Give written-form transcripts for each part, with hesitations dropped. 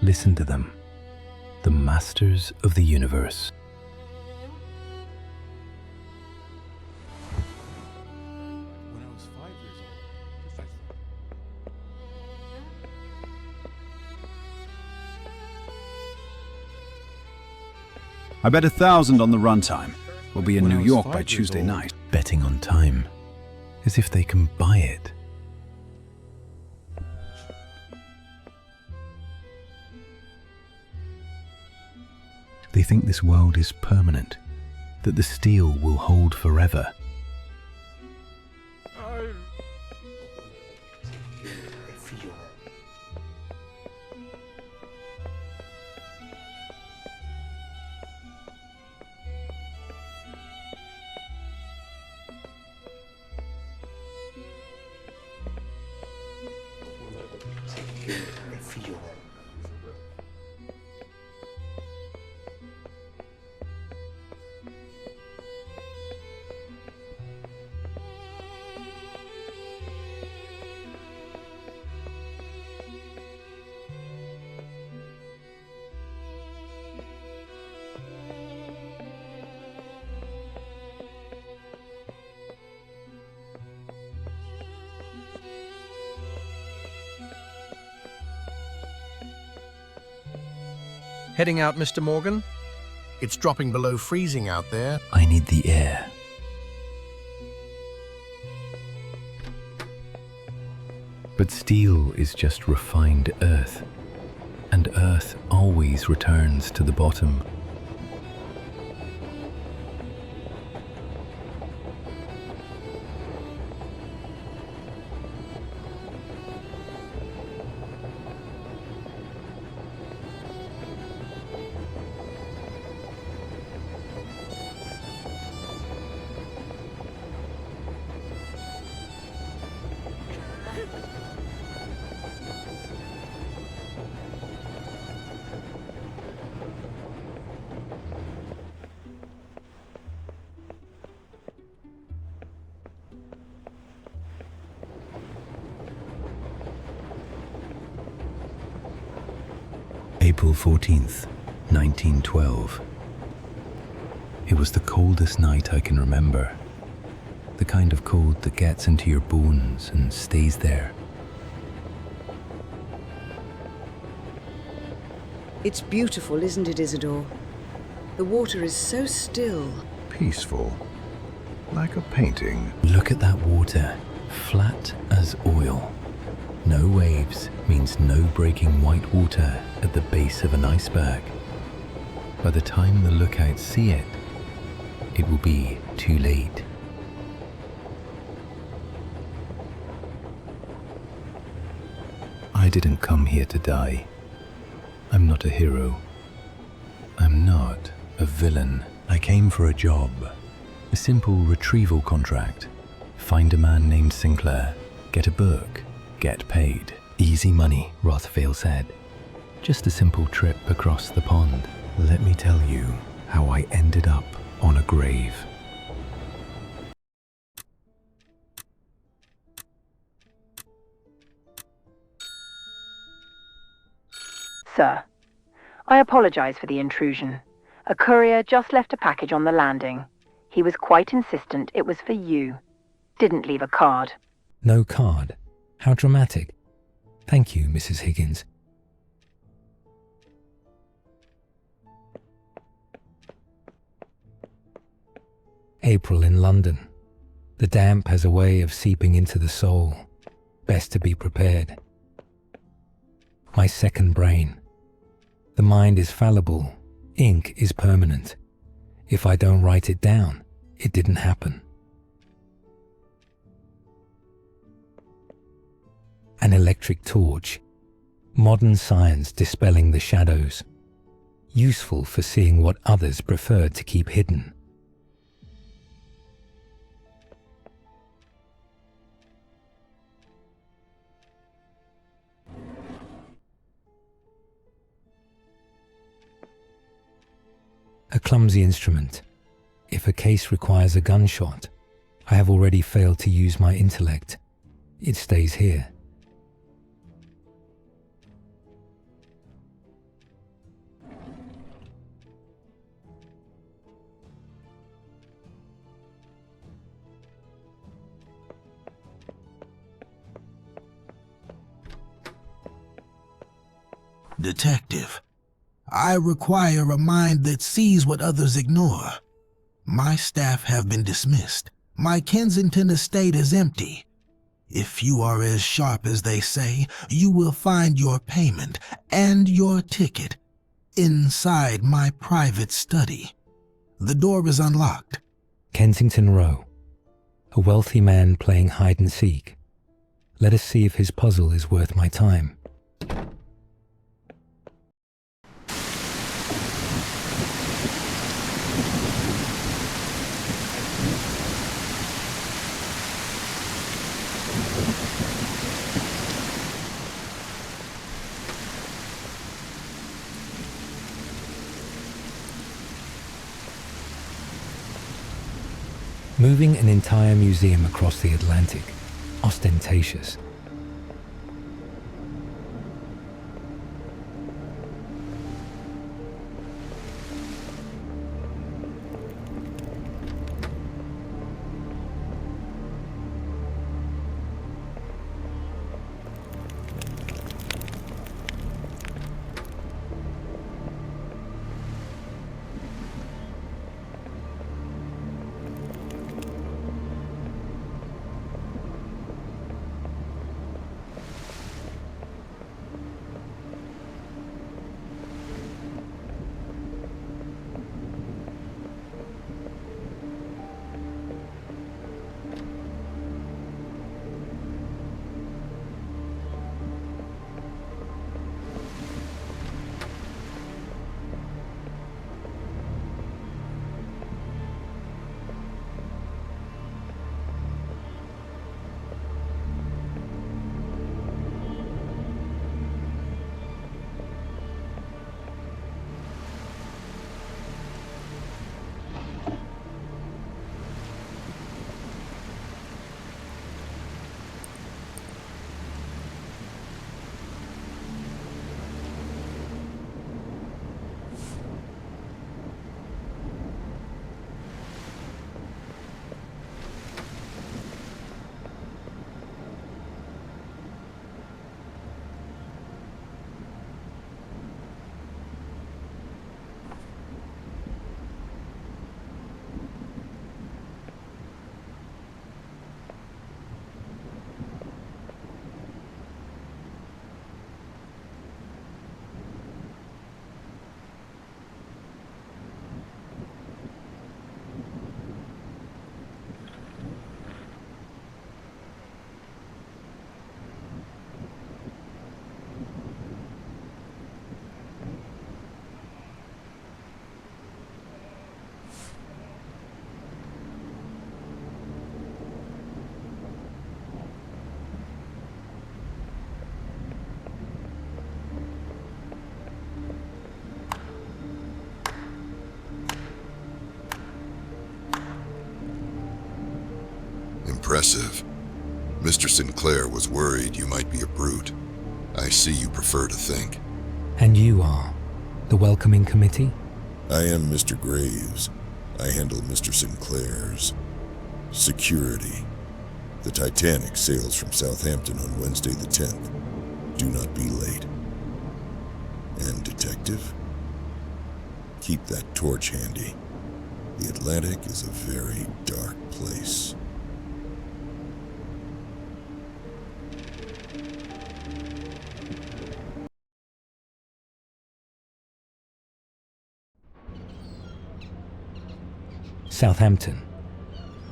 Listen to them, the masters of the universe. When I was 5 years old, I bet 1,000 on the runtime. We'll be in When I New was York 5 by years Tuesday old. night. Betting on time, as if they can buy it. They think this world is permanent, that the steel will hold forever. Heading out, Mr. Morgan? It's dropping below freezing out there. I need the air. But steel is just refined earth, and earth always returns to the bottom. April 14th, 1912. It was the coldest night I can remember. The kind of cold that gets into your bones and stays there. It's beautiful, isn't it, Isidore? The water is so still. Peaceful, like a painting. Look at that water, flat as oil. No waves means no breaking white water at the base of an iceberg. By the time the lookouts see it, it will be too late. I didn't come here to die. I'm not a hero. I'm not a villain. I came for a job. A simple retrieval contract. Find a man named Sinclair. Get a book. Get paid. Easy money, Rothvale said. Just a simple trip across the pond. Let me tell you how I ended up on a grave. Sir, I apologize for the intrusion. A courier just left a package on the landing. He was quite insistent it was for you. Didn't leave a card. No card? How dramatic. Thank you, Mrs. Higgins. April in London. The damp has a way of seeping into the soul. Best to be prepared. My second brain. The mind is fallible. Ink is permanent. If I don't write it down, it didn't happen. An electric torch. Modern science dispelling the shadows. Useful for seeing what others preferred to keep hidden. A clumsy instrument. If a case requires a gunshot, I have already failed to use my intellect. It stays here. detective. I require a mind that sees what others ignore. My staff have been dismissed. My Kensington estate is empty. If you are as sharp as they say, you will find your payment and your ticket inside my private study. The door is unlocked. Kensington Row. A wealthy man playing hide and seek. Let us see if his puzzle is worth my time. Moving an entire museum across the Atlantic. Ostentatious. Impressive. Mr. Sinclair was worried you might be a brute. I see you prefer to think. And you are? The welcoming committee? I am Mr. Graves. I handle Mr. Sinclair's security. The Titanic sails from Southampton on Wednesday the 10th. Do not be late. And detective? Keep that torch handy. The Atlantic is a very dark place. Southampton.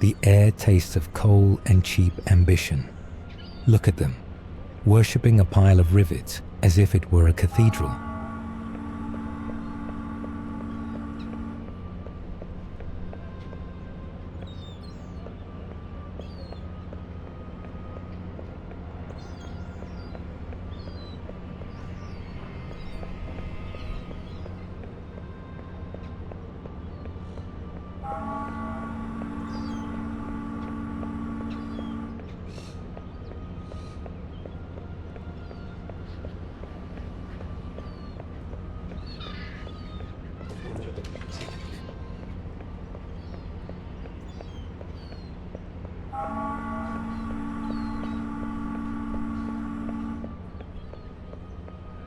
The air tastes of coal and cheap ambition. Look at them, worshipping a pile of rivets as if it were a cathedral.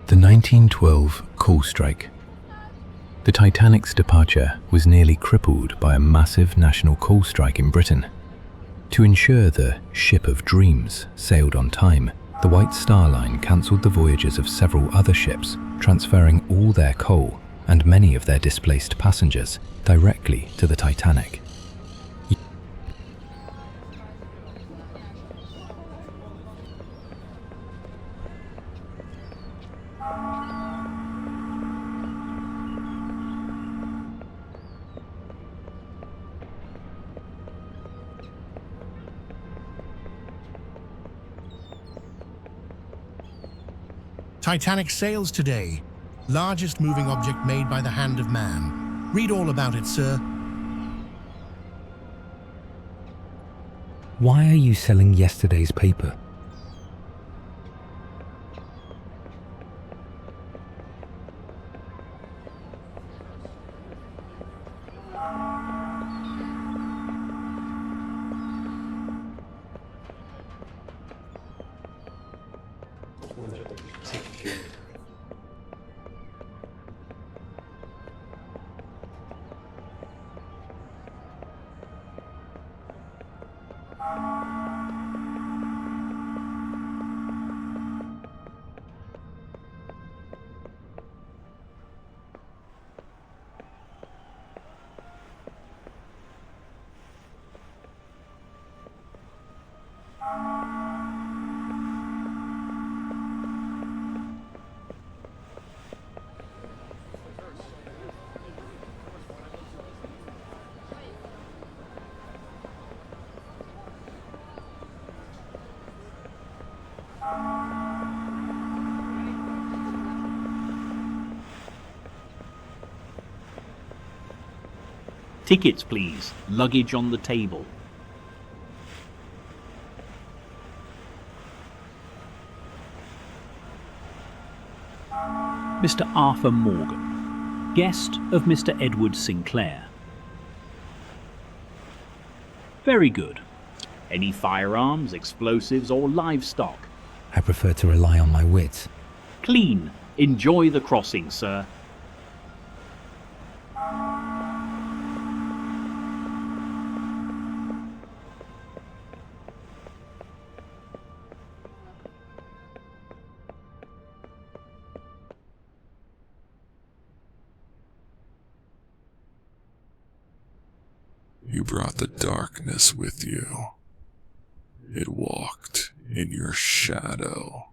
The 1912 coal strike. The Titanic's departure was nearly crippled by a massive national coal strike in Britain. To ensure the Ship of Dreams sailed on time, the White Star Line cancelled the voyages of several other ships, transferring all their coal and many of their displaced passengers directly to the Titanic. Titanic sails today. Largest moving object made by the hand of man. Read all about it, sir. Why are you selling yesterday's paper? Tickets, please. Luggage on the table. Mr. Arthur Morgan, guest of Mr. Edward Sinclair. Very good. Any firearms, explosives, or livestock? I prefer to rely on my wits. Clean. Enjoy the crossing, sir. You brought the darkness with you. It walked in your shadow.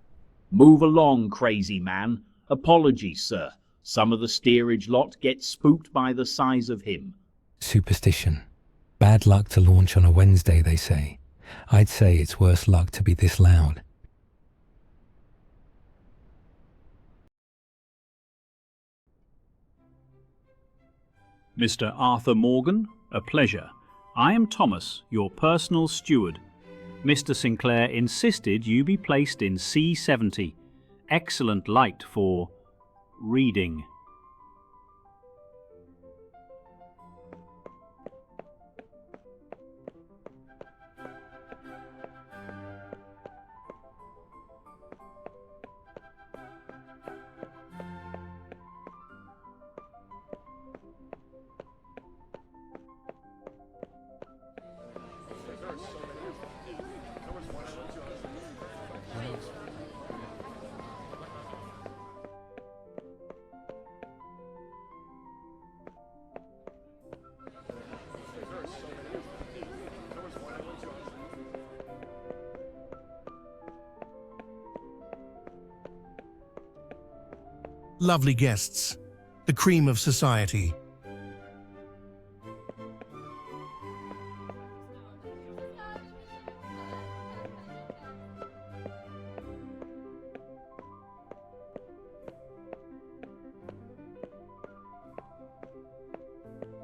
Move along, crazy man. Apologies, sir. Some of the steerage lot get spooked by the size of him. Superstition. Bad luck to launch on a Wednesday, they say. I'd say it's worse luck to be this loud. Mr. Arthur Morgan, a pleasure. I am Thomas, your personal steward. Mr. Sinclair insisted you be placed in C70. Excellent light for reading. Lovely guests, the cream of society.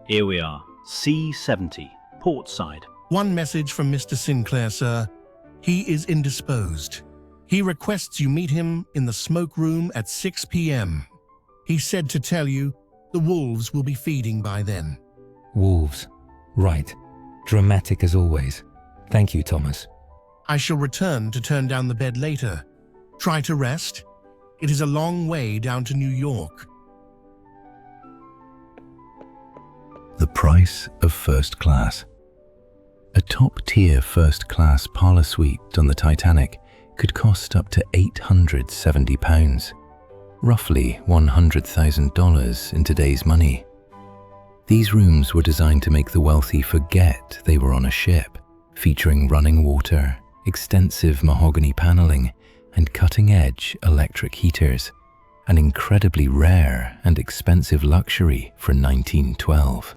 Here we are, C70, port side. One message from Mr. Sinclair, sir. He is indisposed. He requests you meet him in the smoke room at 6 p.m. He said to tell you the wolves will be feeding by then. Wolves. Right. Dramatic as always. Thank you, Thomas. I shall return to turn down the bed later. Try to rest. It is a long way down to New York. The price of first class. A top-tier first-class parlour suite on the Titanic could cost up to £870, roughly $100,000 in today's money. These rooms were designed to make the wealthy forget they were on a ship, featuring running water, extensive mahogany paneling, and cutting-edge electric heaters, an incredibly rare and expensive luxury for 1912.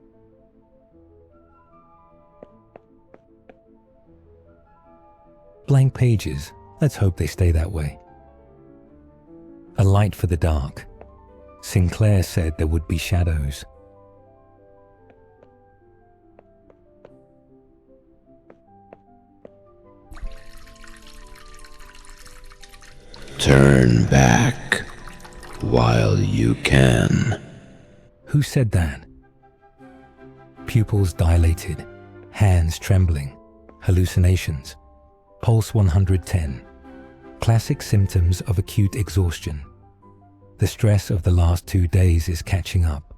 Blank pages. Let's hope they stay that way. A light for the dark. Sinclair said there would be shadows. Turn back while you can. Who said that? Pupils dilated, hands trembling, hallucinations. Pulse 110. Classic symptoms of acute exhaustion. The stress of the last 2 days is catching up.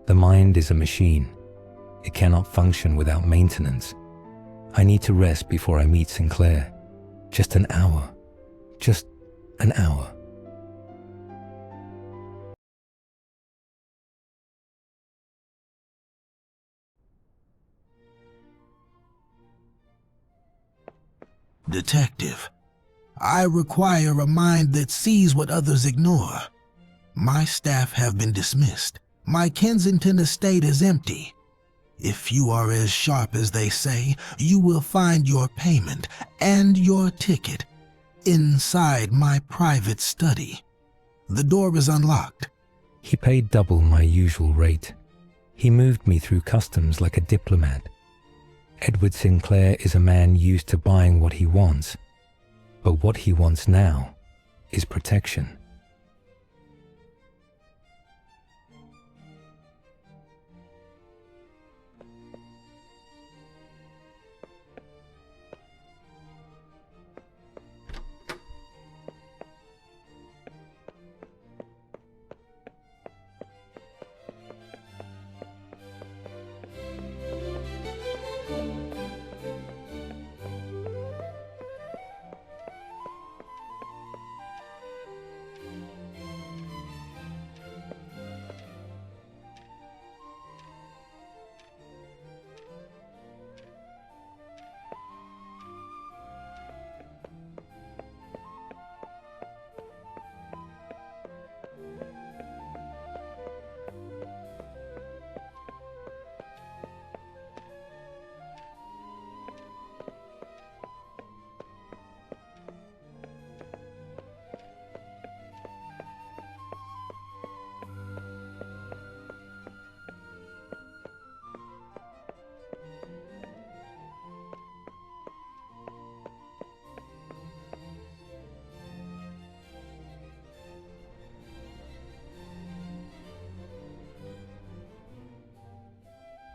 The mind is a machine. It cannot function without maintenance. I need to rest before I meet Sinclair. Just an hour. Just an hour. Detective, I require a mind that sees what others ignore. My staff have been dismissed. My Kensington estate is empty. If you are as sharp as they say, you will find your payment and your ticket inside my private study. The door is unlocked. He paid double my usual rate. He moved me through customs like a diplomat. Edward Sinclair is a man used to buying what he wants, but what he wants now is protection.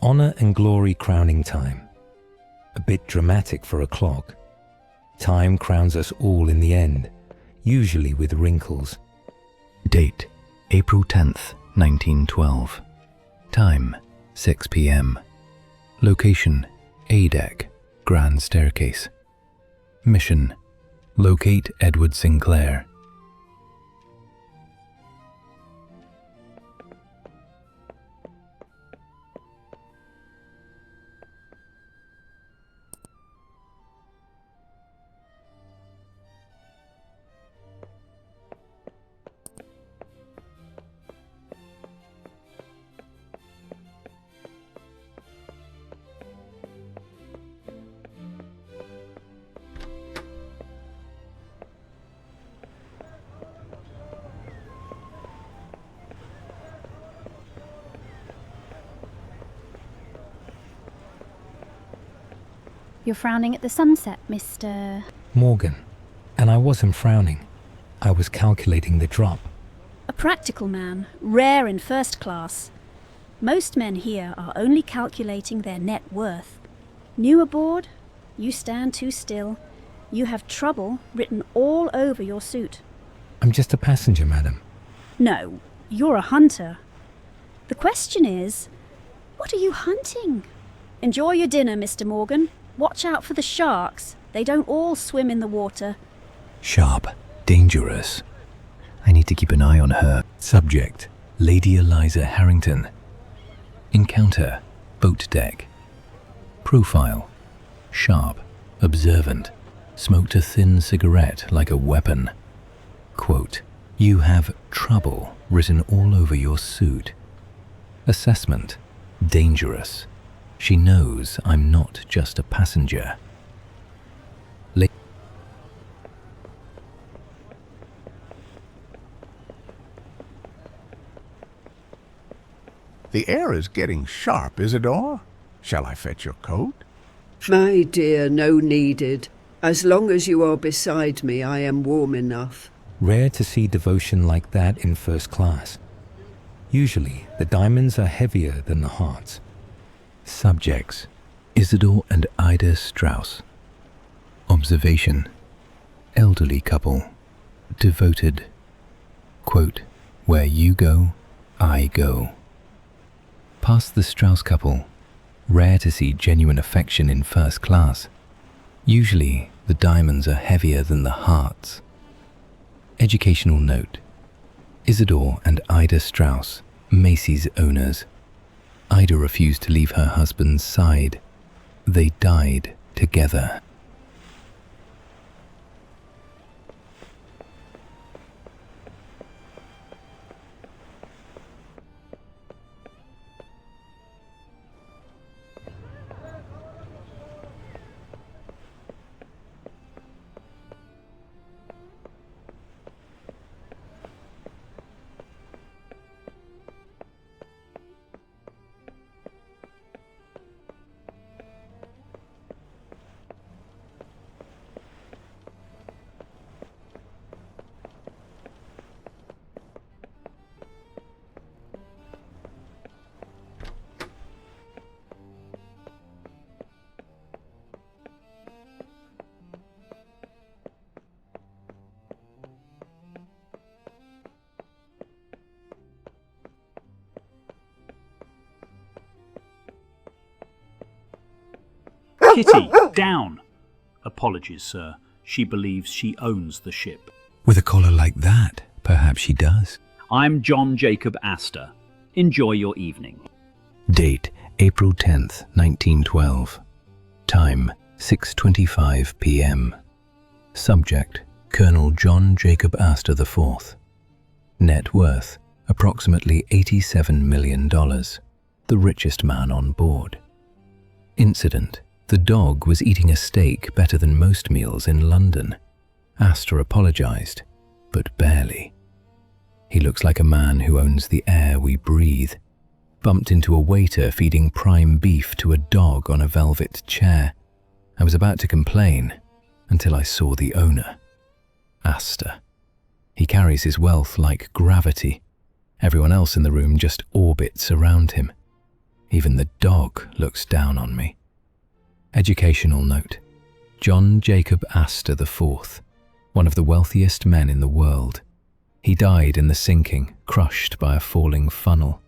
Honor and glory crowning time. A bit dramatic for a clock. Time crowns us all in the end, usually with wrinkles. Date, April 10th, 1912. Time, 6 p.m. Location, A deck, Grand Staircase. Mission, locate Edward Sinclair. You're frowning at the sunset, Mr. Morgan. And I wasn't frowning. I was calculating the drop. A practical man, rare in first class. Most men here are only calculating their net worth. New aboard, you stand too still. You have trouble written all over your suit. I'm just a passenger, madam. No, you're a hunter. The question is, what are you hunting? Enjoy your dinner, Mr. Morgan. Watch out for the sharks. They don't all swim in the water. Sharp. Dangerous. I need to keep an eye on her. Subject: Lady Eliza Harrington. Encounter: boat deck. Profile: sharp, observant, smoked a thin cigarette like a weapon. Quote: you have trouble written all over your suit. Assessment: dangerous. She knows I'm not just a passenger. The air is getting sharp, Isidore. Shall I fetch your coat? My dear, no needed. As long as you are beside me, I am warm enough. Rare to see devotion like that in first class. Usually, the diamonds are heavier than the hearts. Subjects: Isidore and Ida Strauss. Observation: elderly couple, devoted. Quote: where you go, I go. Past the Strauss couple. Rare to see genuine affection in first class. Usually, the diamonds are heavier than the hearts. Educational note: Isidore and Ida Strauss, Macy's owners. Ida refused to leave her husband's side. They died together. Kitty, down! Apologies, sir. She believes she owns the ship. With a collar like that, perhaps she does. I'm John Jacob Astor. Enjoy your evening. Date: April 10th, 1912. Time: 6:25 p.m. Subject: Colonel John Jacob Astor IV. Net worth: approximately $87 million. The richest man on board. Incident: the dog was eating a steak better than most meals in London. Astor apologized, but barely. He looks like a man who owns the air we breathe. Bumped into a waiter feeding prime beef to a dog on a velvet chair. I was about to complain until I saw the owner, Astor. He carries his wealth like gravity. Everyone else in the room just orbits around him. Even the dog looks down on me. Educational note: John Jacob Astor IV, one of the wealthiest men in the world. He died in the sinking, crushed by a falling funnel.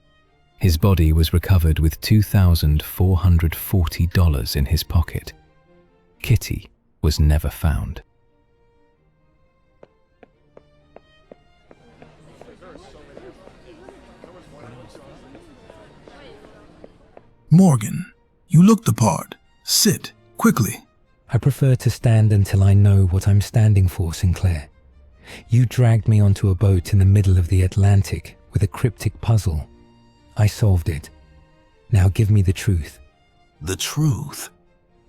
His body was recovered with $2,440 in his pocket. Kitty was never found. Morgan, you look the part. Sit, quickly. I prefer to stand until I know what I'm standing for, Sinclair. You dragged me onto a boat in the middle of the Atlantic with a cryptic puzzle. I solved it. Now give me the truth. The truth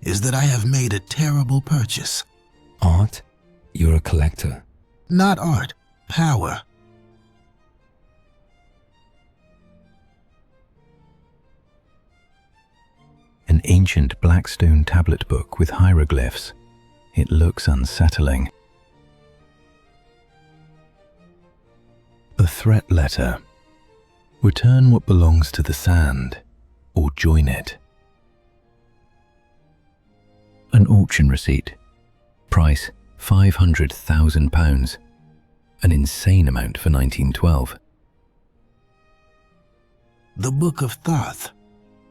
is that I have made a terrible purchase. Art? You're a collector. Not art, power. An ancient blackstone tablet book with hieroglyphs. It looks unsettling. A threat letter. Return what belongs to the sand, or join it. An auction receipt. Price £500,000. an insane amount for 1912. The Book of Thoth,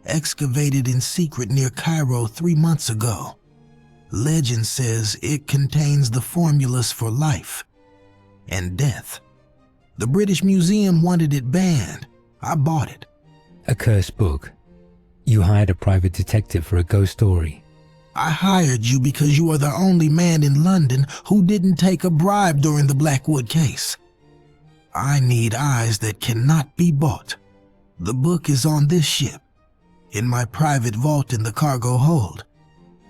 excavated in secret near Cairo 3 months ago. Legend says it contains the formulas for life and death. The British Museum wanted it banned. I bought it. A cursed book. You hired a private detective for a ghost story. I hired you because you are the only man in London who didn't take a bribe during the Blackwood case. I need eyes that cannot be bought. The book is on this ship, in my private vault in the cargo hold.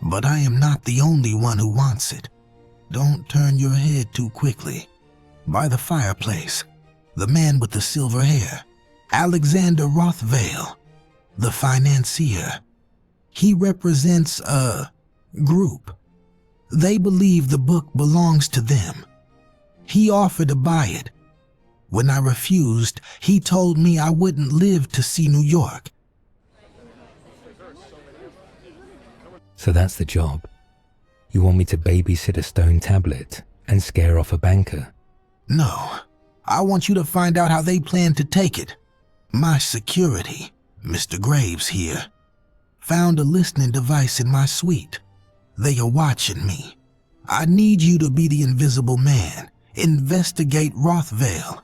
But I am not the only one who wants it. Don't turn your head too quickly. By the fireplace, the man with the silver hair, Alexander Rothvale, the financier. He represents a group. They believe the book belongs to them. He offered to buy it. When I refused, he told me I wouldn't live to see New York. So that's the job. You want me to babysit a stone tablet and scare off a banker? No, I want you to find out how they plan to take it. My security, Mr. Graves here, found a listening device in my suite. They are watching me. I need you to be the invisible man. Investigate Rothvale.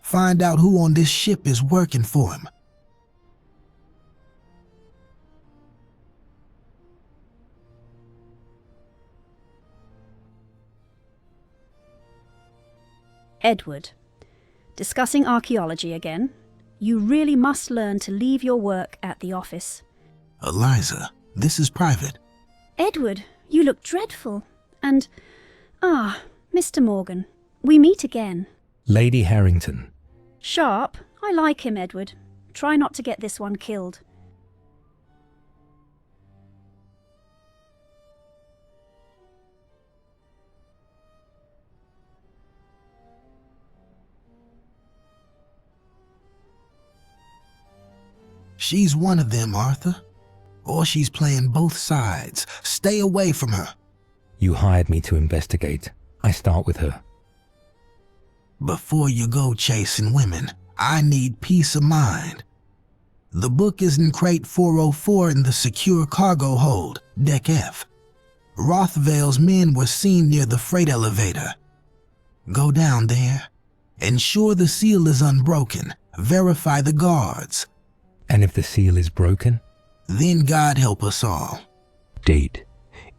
Find out who on this ship is working for him. Edward, discussing archaeology again. You really must learn to leave your work at the office. Eliza, this is private. Edward, you look dreadful. And, Mr. Morgan, we meet again. Lady Harrington. Sharp. I like him, Edward. Try not to get this one killed. She's one of them, Arthur. Or she's playing both sides. Stay away from her. You hired me to investigate. I start with her. Before you go chasing women, I need peace of mind. The book is in crate 404 in the secure cargo hold, Deck F. Rothvale's men were seen near the freight elevator. Go down there. Ensure the seal is unbroken. Verify the guards. And if the seal is broken? Then God help us all. Date,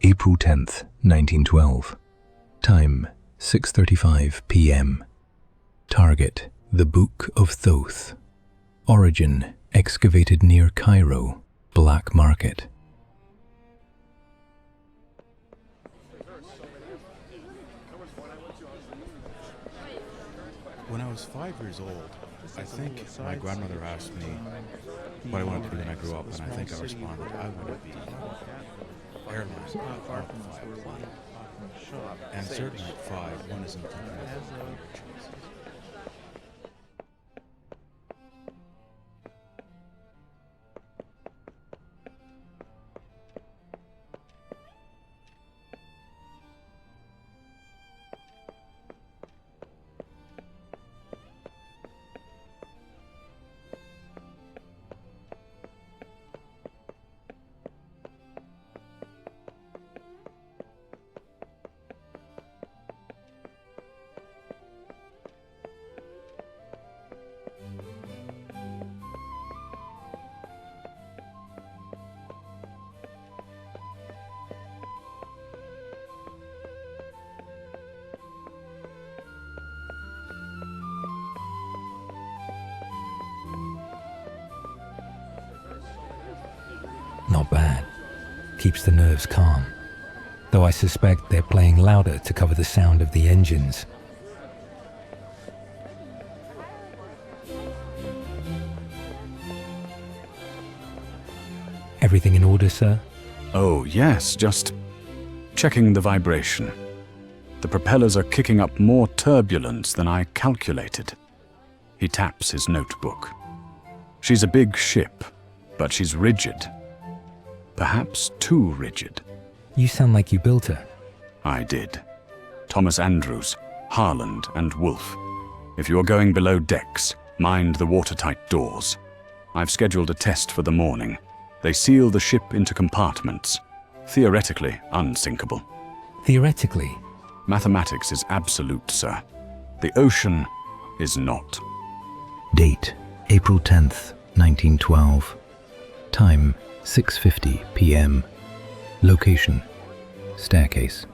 April 10th, 1912. Time, 6:35 p.m. Target, the Book of Thoth. Origin, excavated near Cairo, Black Market. When I was 5 years old, I think my grandmother asked me what I wanted to be when I grew up, and I think I responded, I want to be airline pilot. And certainly at 5, one isn't thinking of career choices. Not bad. Keeps the nerves calm. Though I suspect they're playing louder to cover the sound of the engines. Everything in order, sir? Oh, yes, just checking the vibration. The propellers are kicking up more turbulence than I calculated. He taps his notebook. She's a big ship, but she's rigid. Perhaps too rigid. You sound like you built her. I did. Thomas Andrews, Harland, and Wolf. If you are going below decks, mind the watertight doors. I've scheduled a test for the morning. They seal the ship into compartments. Theoretically unsinkable. Theoretically? Mathematics is absolute, sir. The ocean is not. Date, April 10th, 1912. Time, 6:50 p.m. Location, staircase.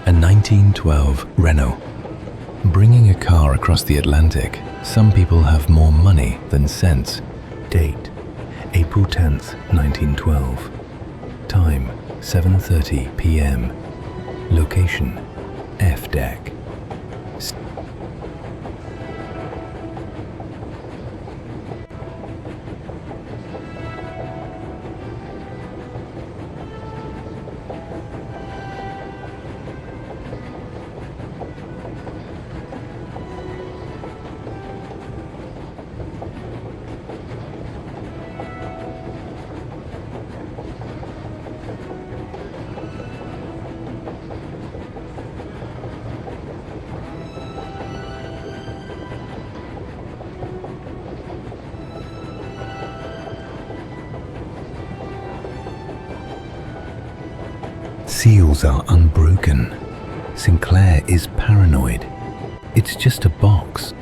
A 1912 Renault. Bringing a car across the Atlantic, some people have more money than sense. Date, April 10th, 1912. Time, 7:30 p.m. Location, F deck. Seals are unbroken. Sinclair is paranoid. It's just a box.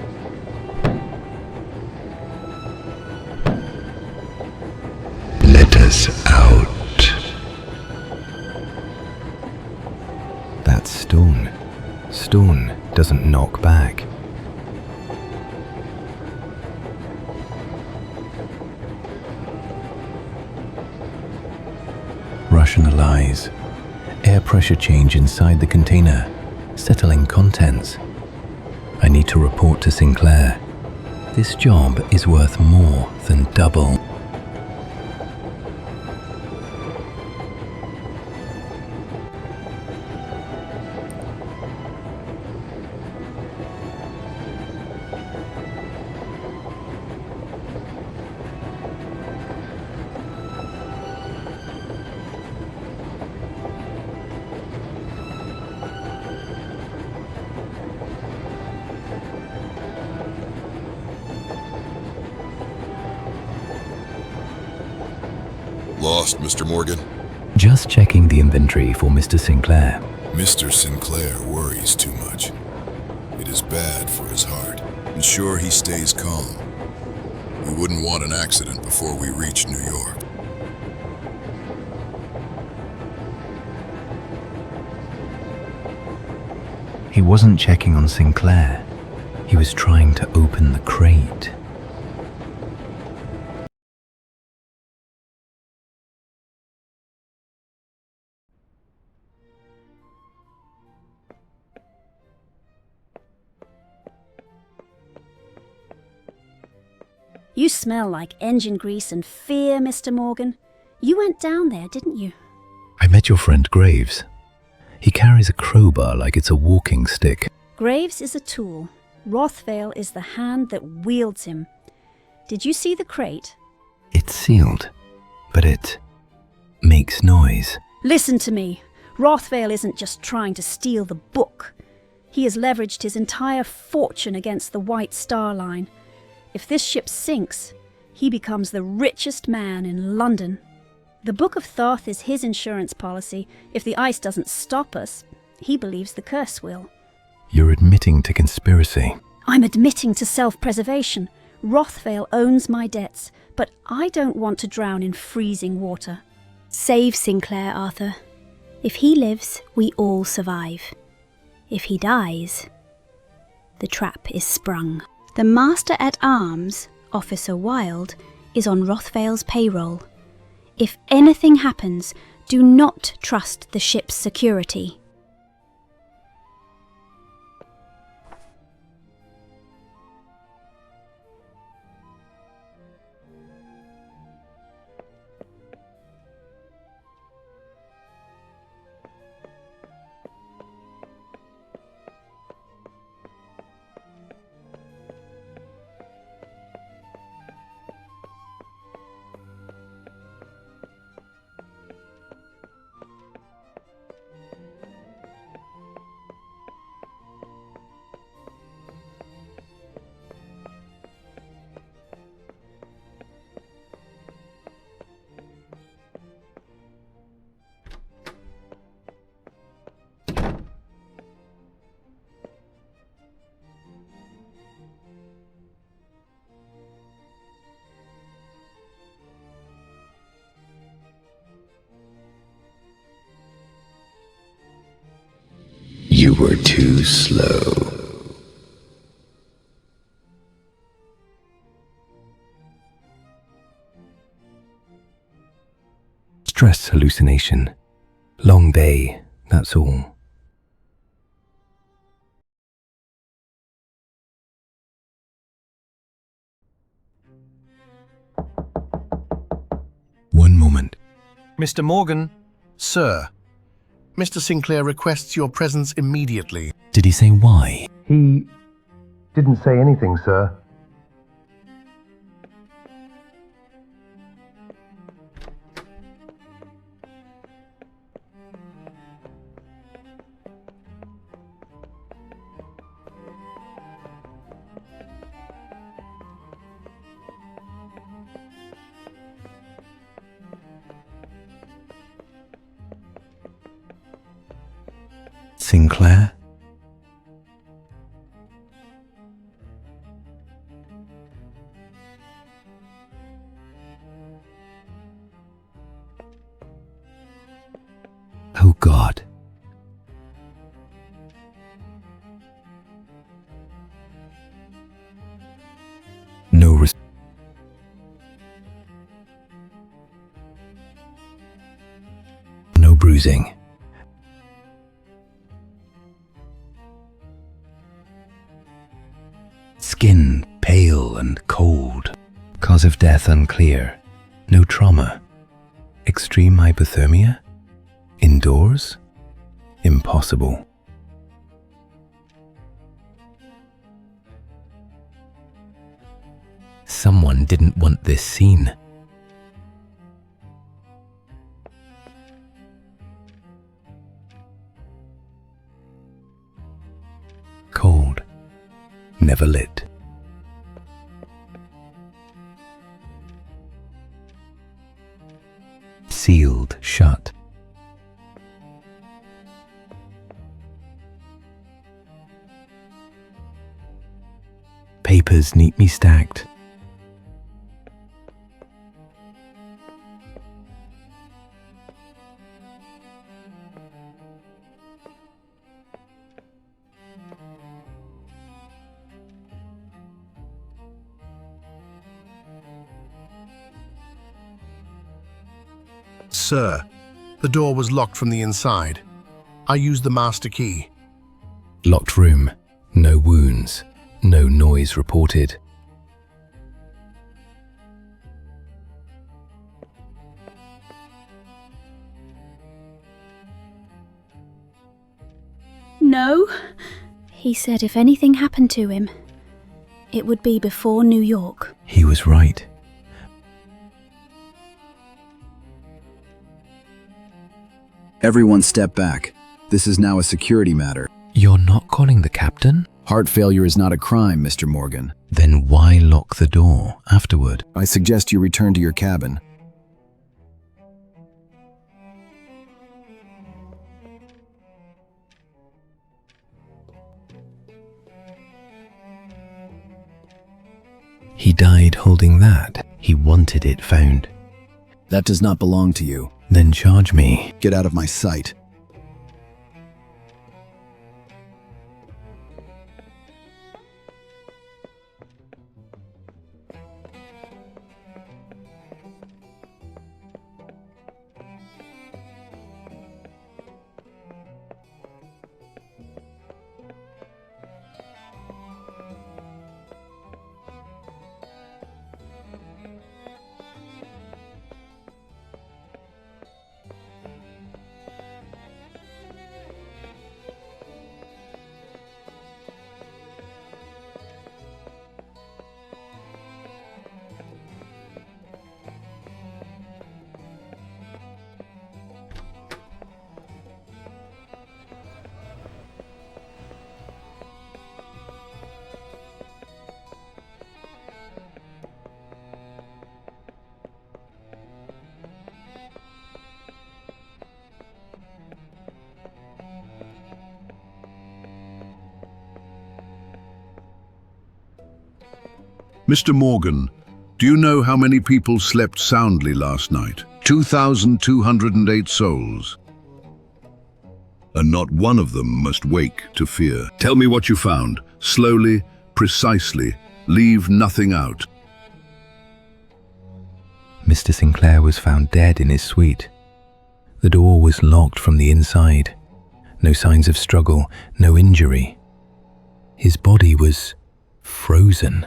Let us out. That's stone. Stone doesn't knock back. Rationalize. Air pressure change inside the container. Settling contents. I need to report to Sinclair. This job is worth more than double. Lost, Mr. Morgan? Just checking the inventory for Mr. Sinclair. Mr. Sinclair worries too much. It is bad for his heart. Ensure he stays calm. We wouldn't want an accident before we reach New York. He wasn't checking on Sinclair. He was trying to open the crate. You smell like engine grease and fear, Mr. Morgan. You went down there, didn't you? I met your friend Graves. He carries a crowbar like it's a walking stick. Graves is a tool. Rothvale is the hand that wields him. Did you see the crate? It's sealed, but it makes noise. Listen to me. Rothvale isn't just trying to steal the book. He has leveraged his entire fortune against the White Star Line. If this ship sinks, he becomes the richest man in London. The Book of Thoth is his insurance policy. If the ice doesn't stop us, he believes the curse will. You're admitting to conspiracy. I'm admitting to self-preservation. Rothvale owns my debts, but I don't want to drown in freezing water. Save Sinclair, Arthur. If he lives, we all survive. If he dies, the trap is sprung. The Master-at-Arms, Officer Wilde, is on Rothvale's payroll. If anything happens, do not trust the ship's security. You were too slow. Stress hallucination. Long day, that's all. One moment. Mr. Morgan, sir. Mr. Sinclair requests your presence immediately. Did he say why? He didn't say anything, sir. Sinclair? Oh God. No bruising. Skin pale and cold. Cause of death unclear. No trauma. Extreme hypothermia? Indoors? Impossible. Someone didn't want this seen. Cold. Never lit. Sealed shut. Papers neatly stacked. Sir, the door was locked from the inside. I used the master key. Locked room. No wounds. No noise reported. No. He said if anything happened to him, it would be before New York. He was right. Everyone step back. This is now a security matter. You're not calling the captain? Heart failure is not a crime, Mr. Morgan. Then why lock the door afterward? I suggest you return to your cabin. He died holding that. He wanted it found. That does not belong to you. Then charge me. Get out of my sight. Mr. Morgan, do you know how many people slept soundly last night? 2,208 souls. And not one of them must wake to fear. Tell me what you found. Slowly, precisely. Leave nothing out. Mr. Sinclair was found dead in his suite. The door was locked from the inside. No signs of struggle, no injury. His body was frozen.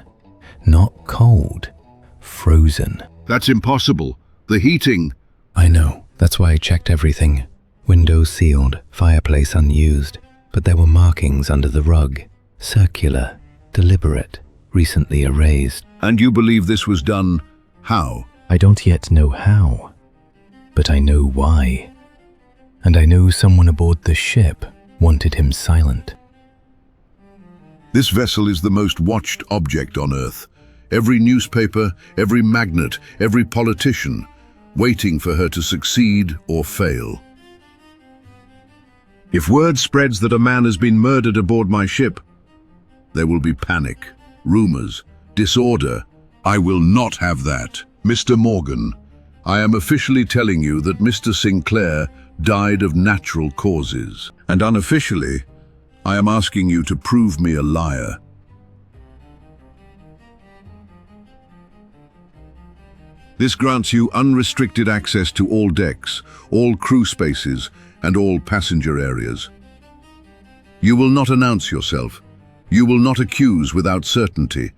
Not cold, frozen. That's impossible. The heating. I know. That's why I checked everything. Windows sealed, fireplace unused. But there were markings under the rug. Circular, deliberate, recently erased. And you believe this was done how? I don't yet know how. But I know why. And I know someone aboard the ship wanted him silent. This vessel is the most watched object on Earth. Every newspaper, every magnate, every politician, waiting for her to succeed or fail. If word spreads that a man has been murdered aboard my ship, there will be panic, rumors, disorder. I will not have that. Mr. Morgan, I am officially telling you that Mr. Sinclair died of natural causes. And unofficially, I am asking you to prove me a liar. This grants you unrestricted access to all decks, all crew spaces, and all passenger areas. You will not announce yourself. You will not accuse without certainty,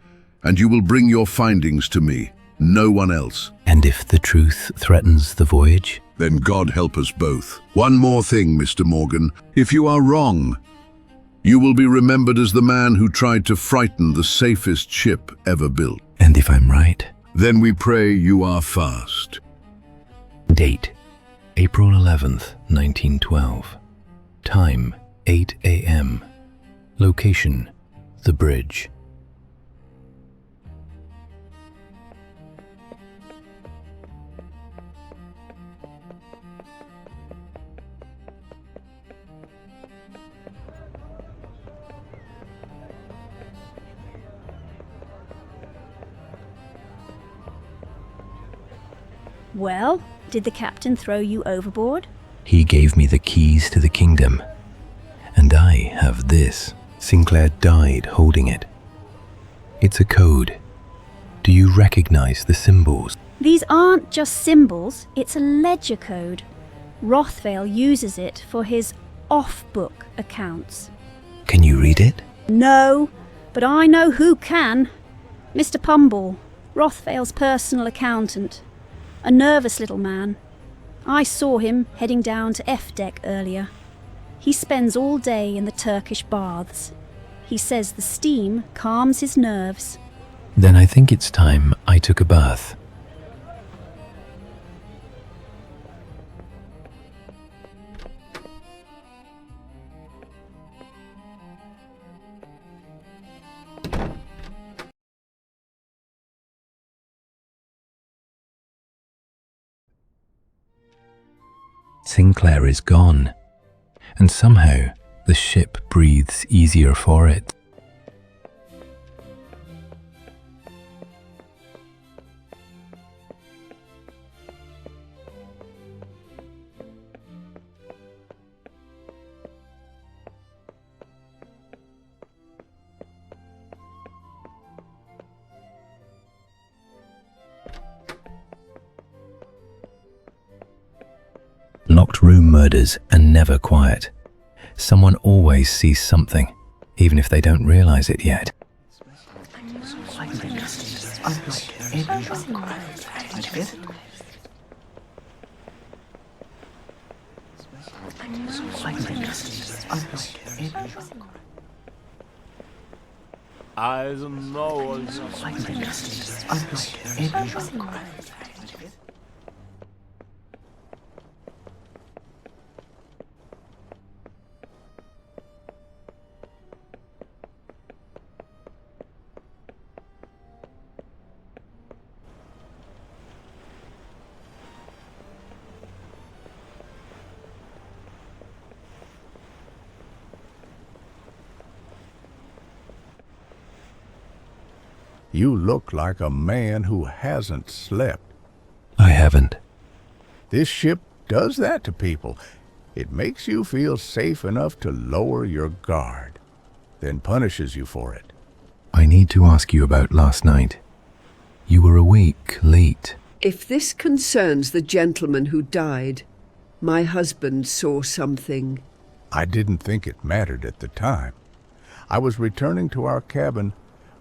and you will bring your findings to me, no one else. And if the truth threatens the voyage? Then God help us both. One more thing, Mr. Morgan. If you are wrong, you will be remembered as the man who tried to frighten the safest ship ever built. And if I'm right? Then we pray you are fast. Date: April 11th, 1912. Time: 8 a.m. Location: the bridge. Well, did the captain throw you overboard? He gave me the keys to the kingdom. And I have this. Sinclair died holding it. It's a code. Do you recognize the symbols? These aren't just symbols, it's a ledger code. Rothvale uses it for his off-book accounts. Can you read it? No, but I know who can. Mr. Pumball, Rothvale's personal accountant. A nervous little man. I saw him heading down to F deck earlier. He spends all day in the Turkish baths. He says the steam calms his nerves. Then I think it's time I took a bath. Sinclair is gone, and somehow the ship breathes easier for it. Locked room murders are never quiet. Someone always sees something, even if they don't realize it yet. You look like a man who hasn't slept. I haven't. This ship does that to people. It makes you feel safe enough to lower your guard, then punishes you for it. I need to ask you about last night. You were awake late. If this concerns the gentleman who died, my husband saw something. I didn't think it mattered at the time. I was returning to our cabin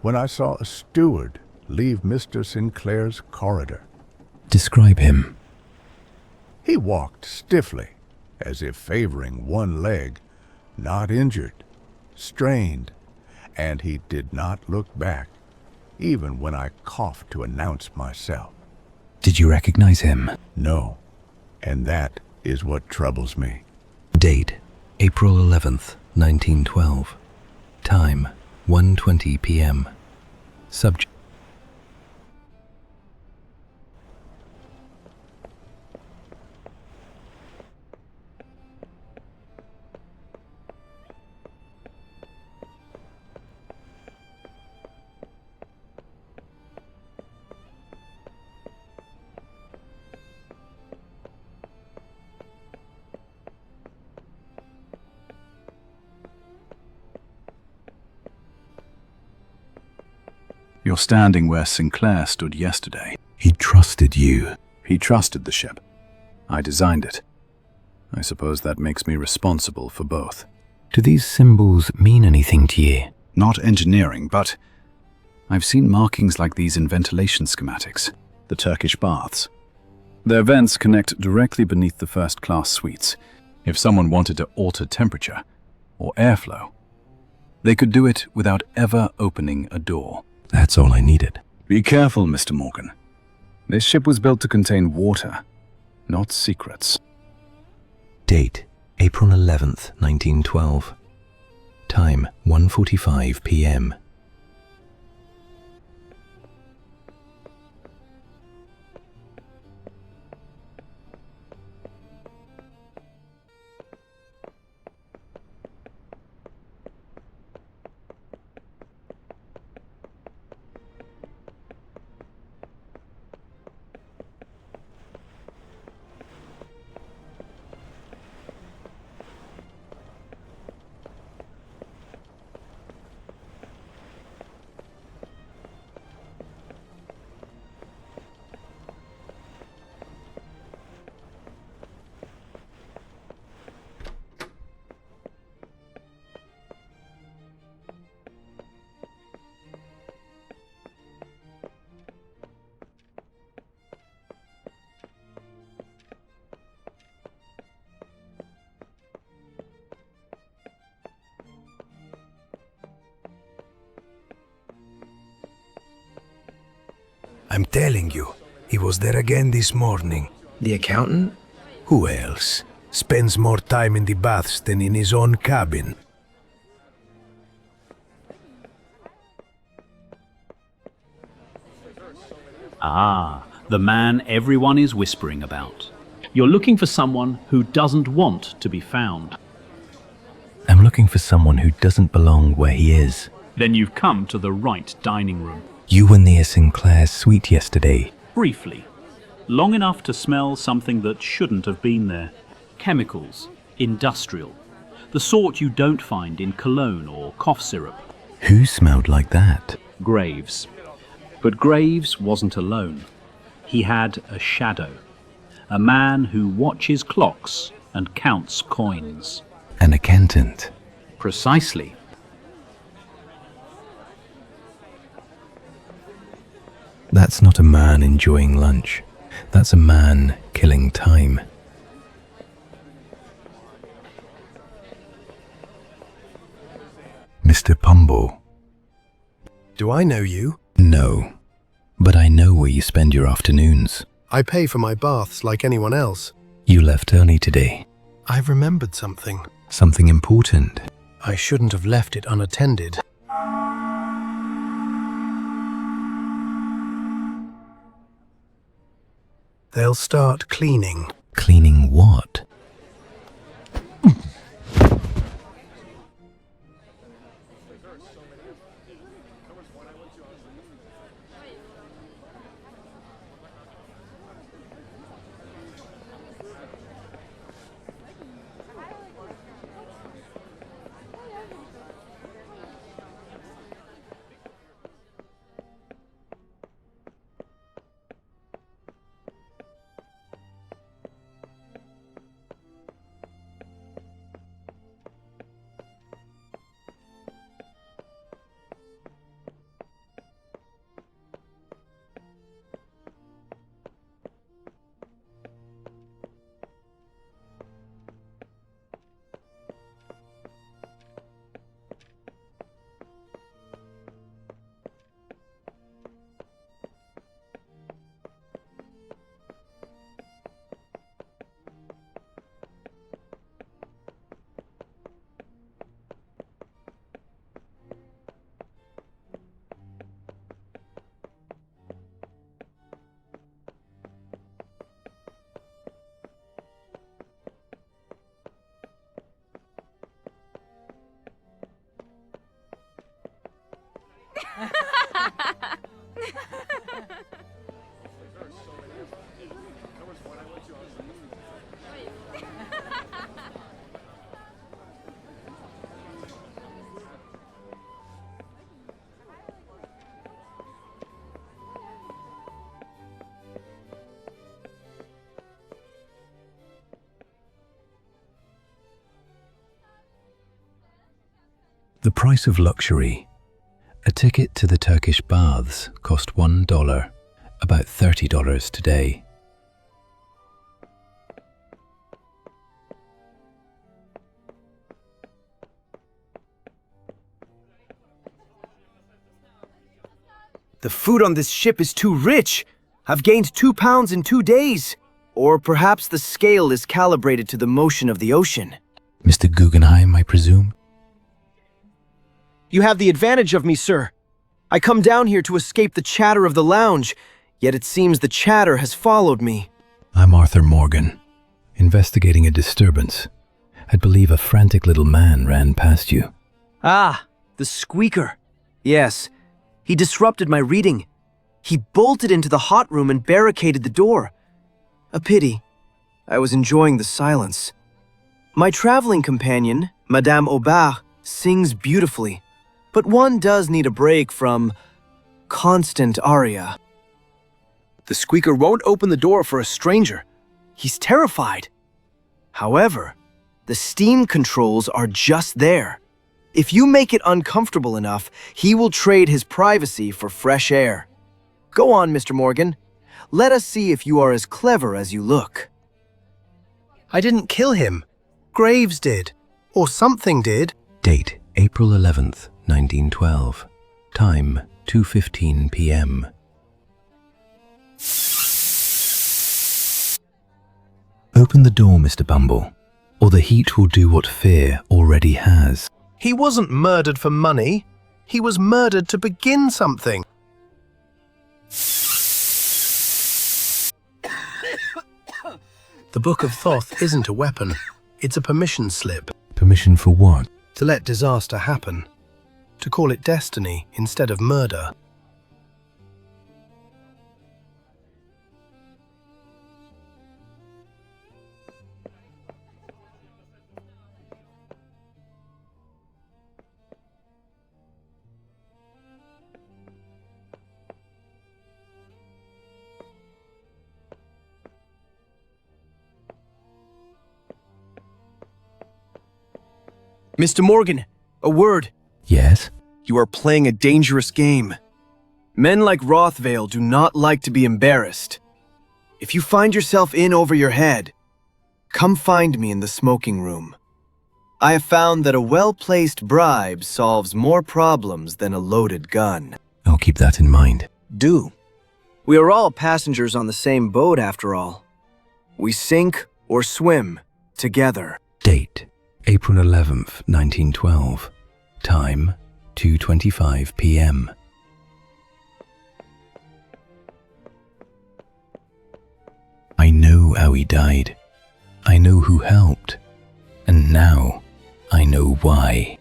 when I saw a steward leave Mr. Sinclair's corridor. Describe him. He walked stiffly, as if favoring one leg, not injured, strained, and he did not look back, even when I coughed to announce myself. Did you recognize him? No, and that is what troubles me. Date, April 11th, 1912. Time, 1:20 p.m. Subject. You're standing where Sinclair stood yesterday. He trusted you. He trusted the ship. I designed it. I suppose that makes me responsible for both. Do these symbols mean anything to you? Not engineering, but I've seen markings like these in ventilation schematics, the Turkish baths. Their vents connect directly beneath the first-class suites. If someone wanted to alter temperature or airflow, they could do it without ever opening a door. That's all I needed. Be careful, Mr. Morgan. This ship was built to contain water, not secrets. Date, April 11th, 1912. Time, 1:45 p.m. I'm telling you, he was there again this morning. The accountant? Who else? Spends more time in the baths than in his own cabin. Ah, the man everyone is whispering about. You're looking for someone who doesn't want to be found. I'm looking for someone who doesn't belong where he is. Then you've come to the right dining room. You were near Sinclair's suite yesterday. Briefly. Long enough to smell something that shouldn't have been there. Chemicals. Industrial. The sort you don't find in cologne or cough syrup. Who smelled like that? Graves. But Graves wasn't alone. He had a shadow. A man who watches clocks and counts coins. An accountant. Precisely. That's not a man enjoying lunch. That's a man killing time. Mr. Pumble. Do I know you? No, but I know where you spend your afternoons. I pay for my baths like anyone else. You left early today. I've remembered something. Something important. I shouldn't have left it unattended. They'll start cleaning. Cleaning what? The price of luxury. A ticket to the Turkish baths cost $1, about $30 today. The food on this ship is too rich. I've gained 2 pounds in 2 days. Or perhaps the scale is calibrated to the motion of the ocean. Mr. Guggenheim, I presume? You have the advantage of me, sir. I come down here to escape the chatter of the lounge, yet it seems the chatter has followed me. I'm Arthur Morgan, investigating a disturbance. I believe a frantic little man ran past you. Ah, the squeaker. Yes, he disrupted my reading. He bolted into the hot room and barricaded the door. A pity. I was enjoying the silence. My traveling companion, Madame Aubert, sings beautifully. But one does need a break from constant aria. The squeaker won't open the door for a stranger. He's terrified. However, the steam controls are just there. If you make it uncomfortable enough, he will trade his privacy for fresh air. Go on, Mr. Morgan. Let us see if you are as clever as you look. I didn't kill him. Graves did. Or something did. Date, April 11th, 1912. Time, 2:15 p.m. Open the door, Mr. Bumble, or the heat will do what fear already has. He wasn't murdered for money. He was murdered to begin something. The Book of Thoth isn't a weapon. It's a permission slip. Permission for what? To let disaster happen. To call it destiny instead of murder. Mr. Morgan, a word. Yes? You are playing a dangerous game. Men like Rothvale do not like to be embarrassed. If you find yourself in over your head, come find me in the smoking room. I have found that a well-placed bribe solves more problems than a loaded gun. I'll keep that in mind. Do. We are all passengers on the same boat after all. We sink or swim together. Date: April 11th, 1912. Time: 2:25 p.m. I know how he died. I know who helped. And now, I know why.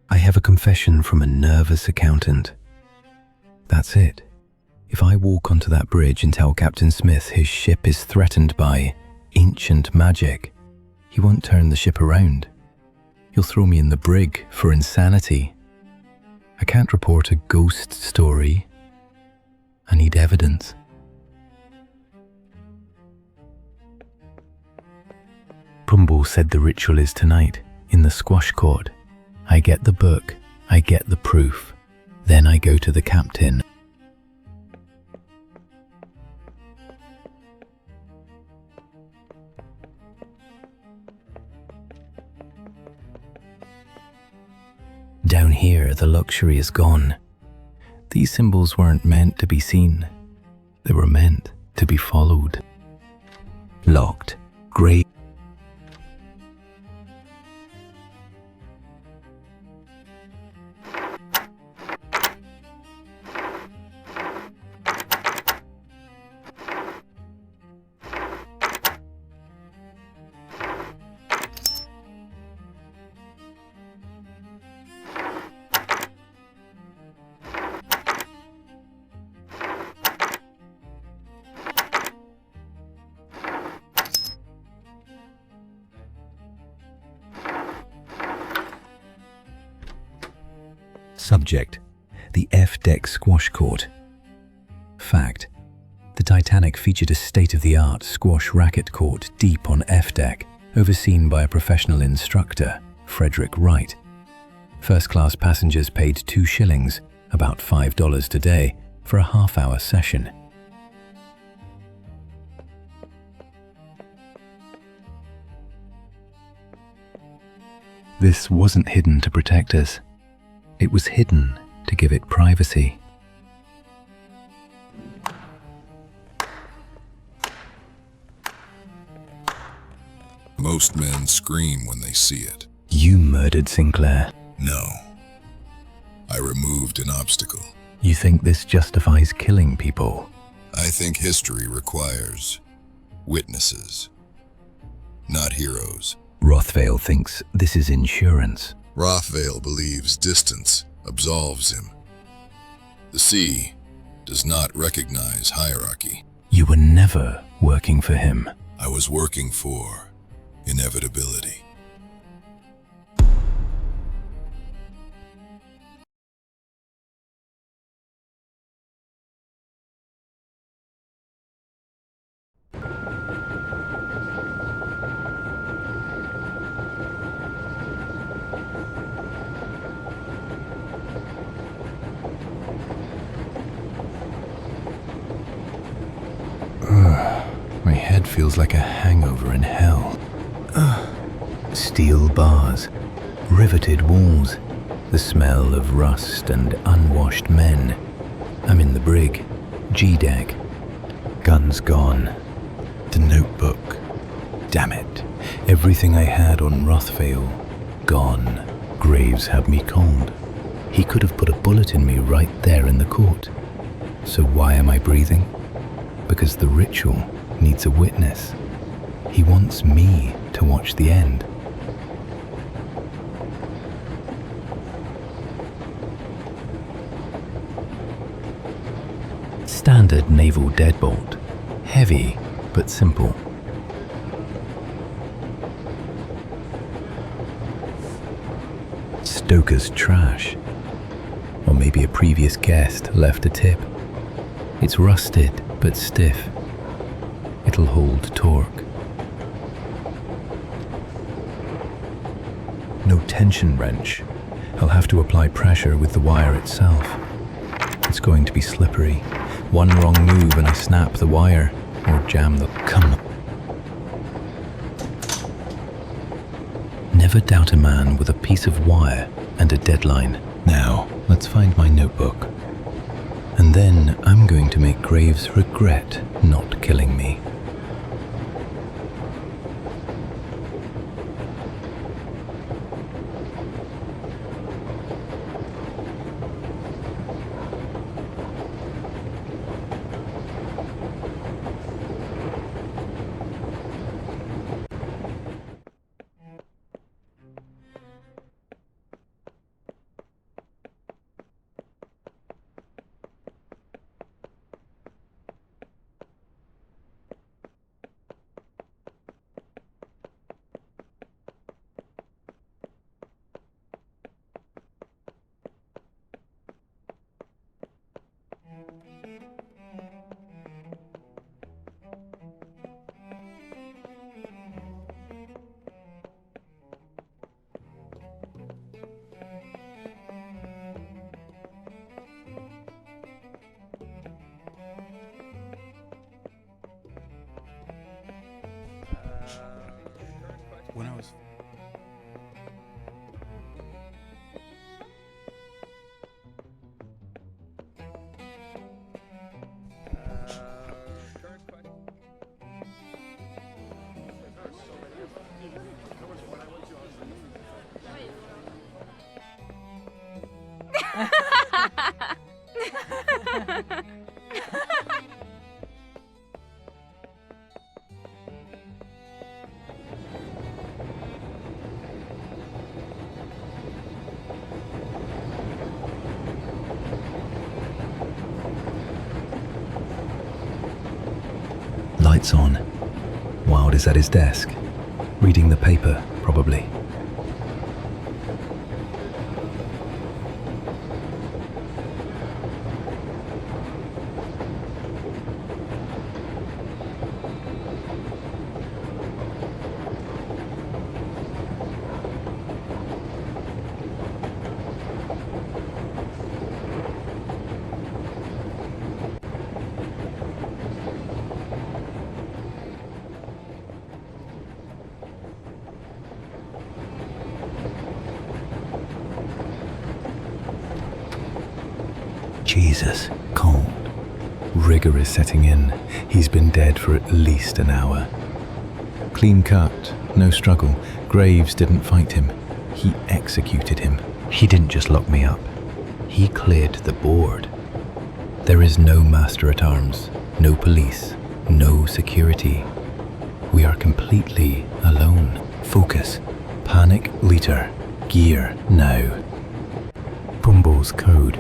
I have a confession from a nervous accountant. That's it. If I walk onto that bridge and tell Captain Smith his ship is threatened by ancient magic, he won't turn the ship around. He'll throw me in the brig for insanity. I can't report a ghost story. I need evidence. Brumble said the ritual is tonight, in the squash court. I get the book, I get the proof, then I go to the captain. Down here, the luxury is gone. These symbols weren't meant to be seen. They were meant to be followed. Locked, grey. Subject: the F-deck squash court. Fact: the Titanic featured a state-of-the-art squash racket court deep on F-deck, overseen by a professional instructor, Frederick Wright. First-class passengers paid 2 shillings, about $5 today, for a half-hour session. This wasn't hidden to protect us. It was hidden to give it privacy. Most men scream when they see it. You murdered Sinclair. No. I removed an obstacle. You think this justifies killing people? I think history requires witnesses, not heroes. Rothvale thinks this is insurance. Rothvale believes distance absolves him. The sea does not recognize hierarchy. You were never working for him. I was working for inevitability. My head feels like a hangover in hell. Steel bars, riveted walls, the smell of rust and unwashed men. I'm in the brig, G-deck. Guns gone. The notebook. Damn it. Everything I had on Rothvale, gone. Graves had me cold. He could have put a bullet in me right there in the court. So why am I breathing? Because the ritual needs a witness. He wants me to watch the end. Standard naval deadbolt. Heavy, but simple. Stoker's trash. Or maybe a previous guest left a tip. It's rusted, but stiff. It'll hold torque. No tension wrench. I'll have to apply pressure with the wire itself. It's going to be slippery. One wrong move and I snap the wire, or jam the... Come on. Never doubt a man with a piece of wire and a deadline. Now, let's find my notebook. And then I'm going to make Graves regret not killing me. When I was... Lights on. Wild is at his desk, reading the paper, probably. Jesus, cold. Rigor is setting in. He's been dead for at least an hour. Clean cut, no struggle. Graves didn't fight him. He executed him. He didn't just lock me up. He cleared the board. There is no master at arms, no police, no security. We are completely alone. Focus. Panic liter. Gear now. Pumble's code.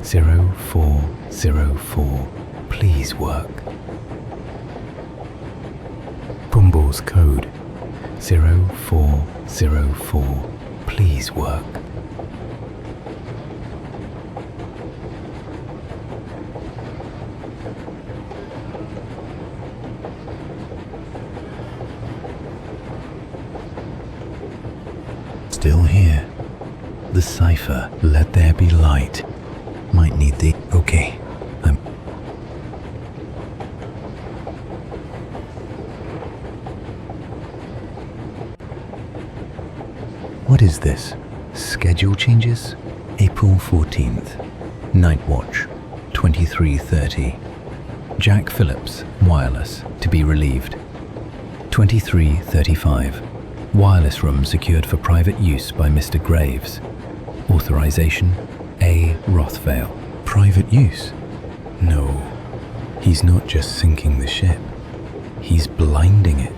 0404. Please work. Pumble's code. 0404. Please work. Still here. The cipher, let there be light. Might need the... Okay. What is this? Schedule changes? April 14th. Night watch. 23:30. Jack Phillips, wireless, to be relieved. 23:35. Wireless room secured for private use by Mr. Graves. Authorization A. Rothvale. Private use? No. He's not just sinking the ship. He's blinding it.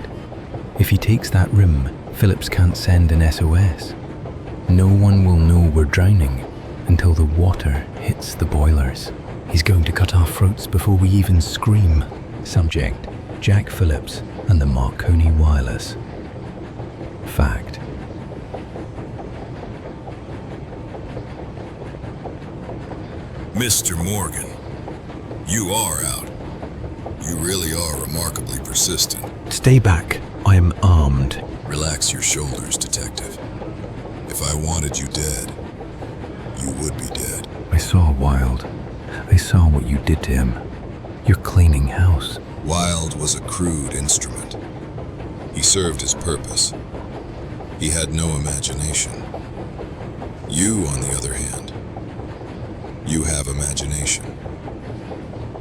If he takes that room, Phillips can't send an SOS. No one will know we're drowning until the water hits the boilers. He's going to cut our throats before we even scream. Subject: Jack Phillips and the Marconi Wireless. Fact: Mr. Morgan, you are out. You really are remarkably persistent. Stay back. I am armed. Relax your shoulders, detective. If I wanted you dead, you would be dead. I saw Wild. I saw what you did to him. You're cleaning house. Wild was a crude instrument. He served his purpose. He had no imagination. You, on the other hand, you have imagination.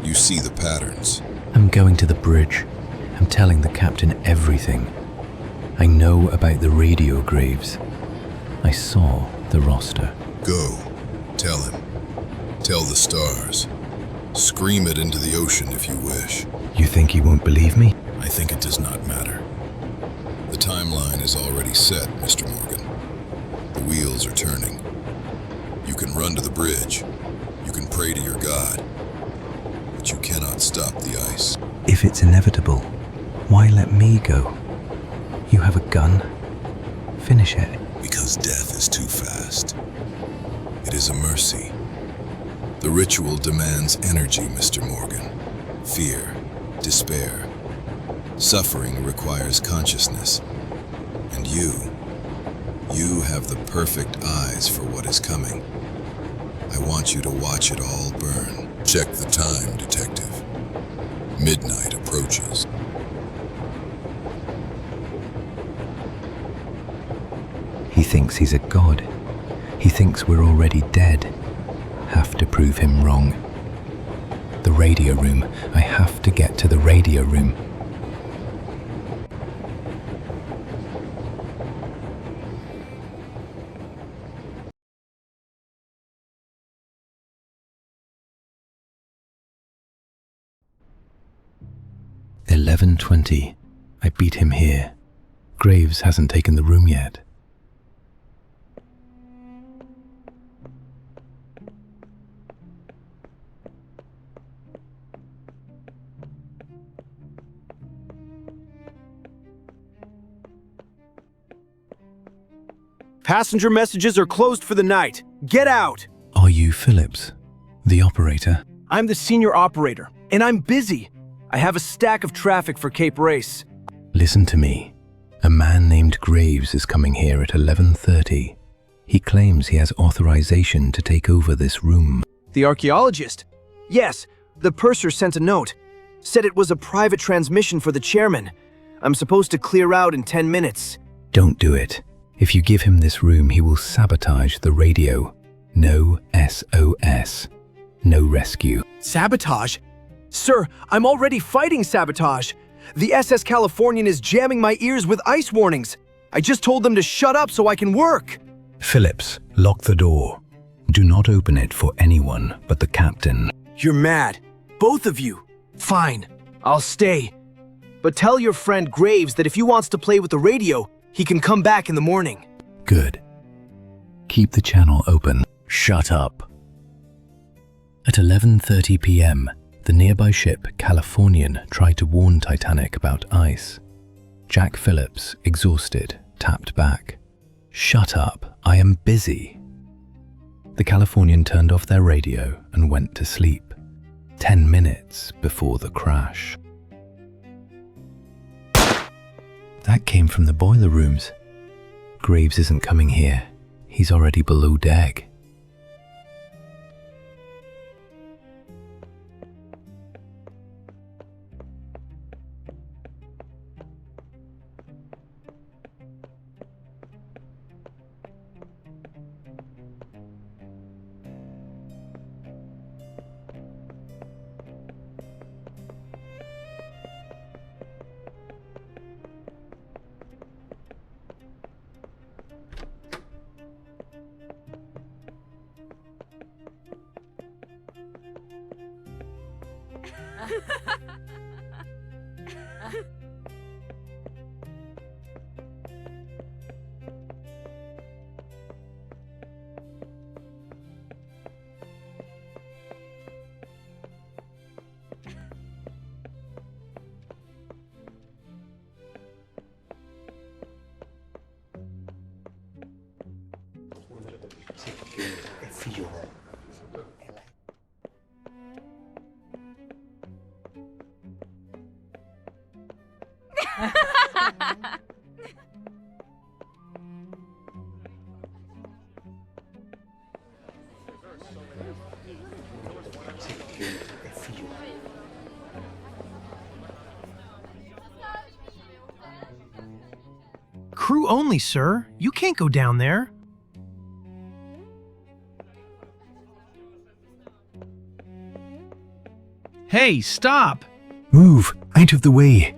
You see the patterns. I'm going to the bridge. I'm telling the captain everything. I know about the radio graves. I saw the roster. Go. Tell him. Tell the stars. Scream it into the ocean if you wish. You think he won't believe me? I think it does not matter. The timeline is already set, Mr. Morgan. The wheels are turning. You can run to the bridge. You can pray to your God. But you cannot stop the ice. If it's inevitable, why let me go? You have a gun. Finish it. Because death is too fast. It is a mercy. The ritual demands energy, Mr. Morgan. Fear, despair. Suffering requires consciousness. And you have the perfect eyes for what is coming. I want you to watch it all burn. Check the time, detective. Midnight approaches. He thinks he's a god. He thinks we're already dead. Have to prove him wrong. The radio room. I have to get to the radio room. $11:20. I beat him here. Graves hasn't taken the room yet. Passenger messages are closed for the night. Get out! Are you Phillips, the operator? I'm the senior operator, and I'm busy. I have a stack of traffic for Cape Race. Listen to me. A man named Graves is coming here at 11:30. He claims he has authorization to take over this room. The archaeologist? Yes, the purser sent a note. Said it was a private transmission for the chairman. I'm supposed to clear out in 10 minutes. Don't do it. If you give him this room, he will sabotage the radio. No SOS. No rescue. Sabotage? Sir, I'm already fighting sabotage. The SS Californian is jamming my ears with ice warnings. I just told them to shut up so I can work. Phillips, lock the door. Do not open it for anyone but the captain. You're mad. Both of you. Fine, I'll stay. But tell your friend Graves that if he wants to play with the radio, he can come back in the morning. Good. Keep the channel open. Shut up. At 11:30 p.m., the nearby ship Californian tried to warn Titanic about ice. Jack Phillips, exhausted, tapped back. Shut up, I am busy. The Californian turned off their radio and went to sleep, 10 minutes before the crash. That came from the boiler rooms. Graves isn't coming here. He's already below deck. Crew only, sir. You can't go down there. Hey, stop! Move out of the way.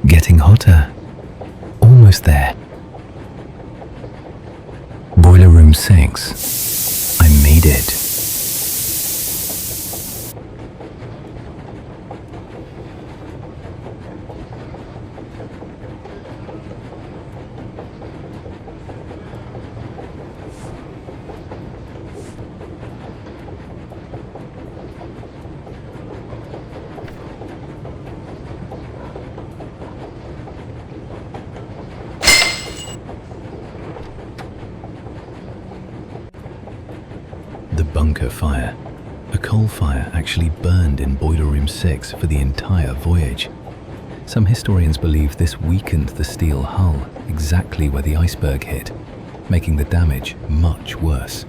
Getting hotter. Almost there. Boiler room 6. I made it. The bunker fire. A coal fire actually burned in Boiler Room 6 for the entire voyage. Some historians believe this weakened the steel hull exactly where the iceberg hit, making the damage much worse.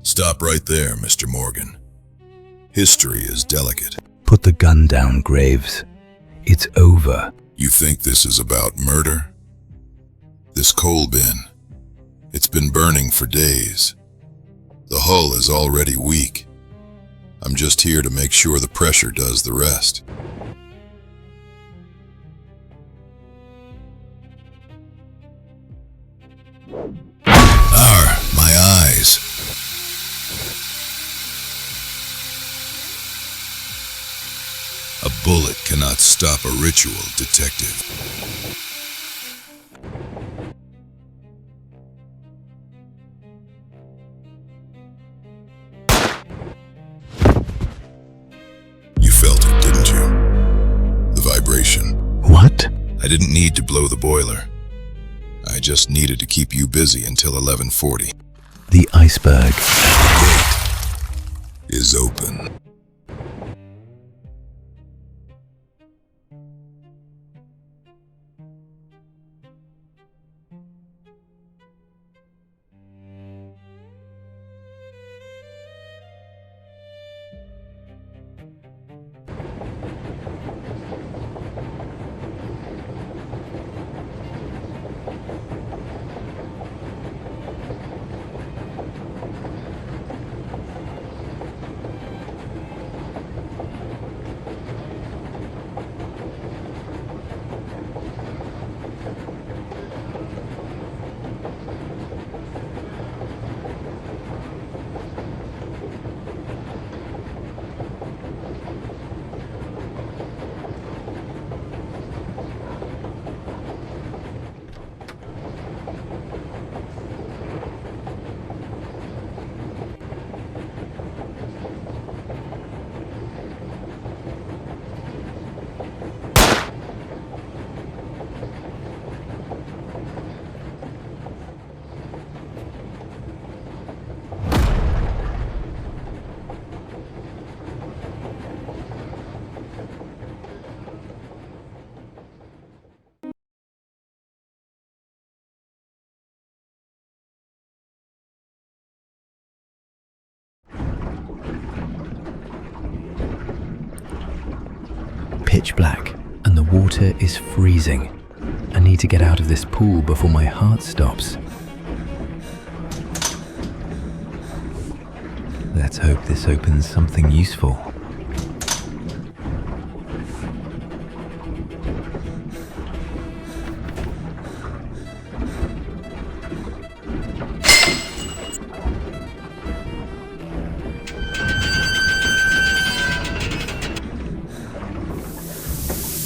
Stop right there, Mr. Morgan. History is delicate. Put the gun down, Graves. It's over. You think this is about murder? This coal bin, it's been burning for days. The hull is already weak. I'm just here to make sure the pressure does the rest. My eyes. A bullet cannot stop a ritual, detective. You felt it, didn't you? The vibration. What? I didn't need to blow the boiler. I just needed to keep you busy until 11:40. The iceberg is open. pitch black, and the water is freezing. I need to get out of this pool before my heart stops. Let's hope this opens something useful.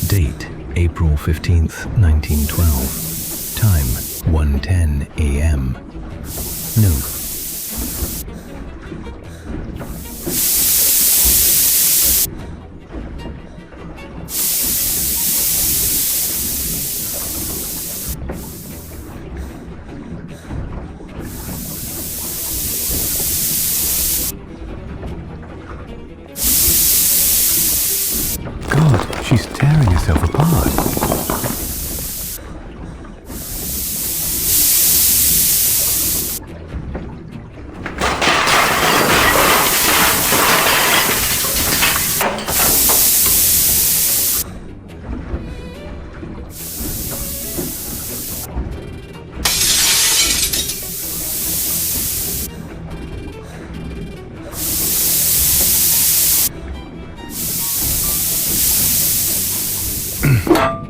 Date, April 15th, 1912. Time, 1:10 a.m. Note. God, she's tearing herself apart.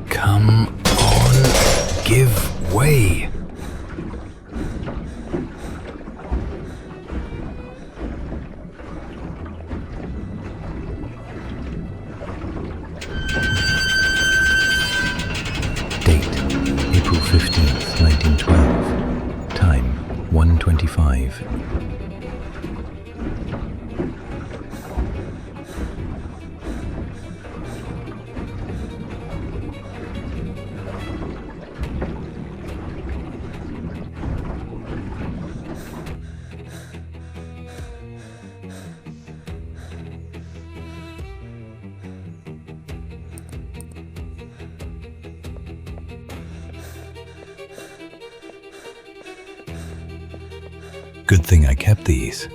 Come on, give way. Date, April 15th, 1912. Time, 1:25. Good thing I kept these.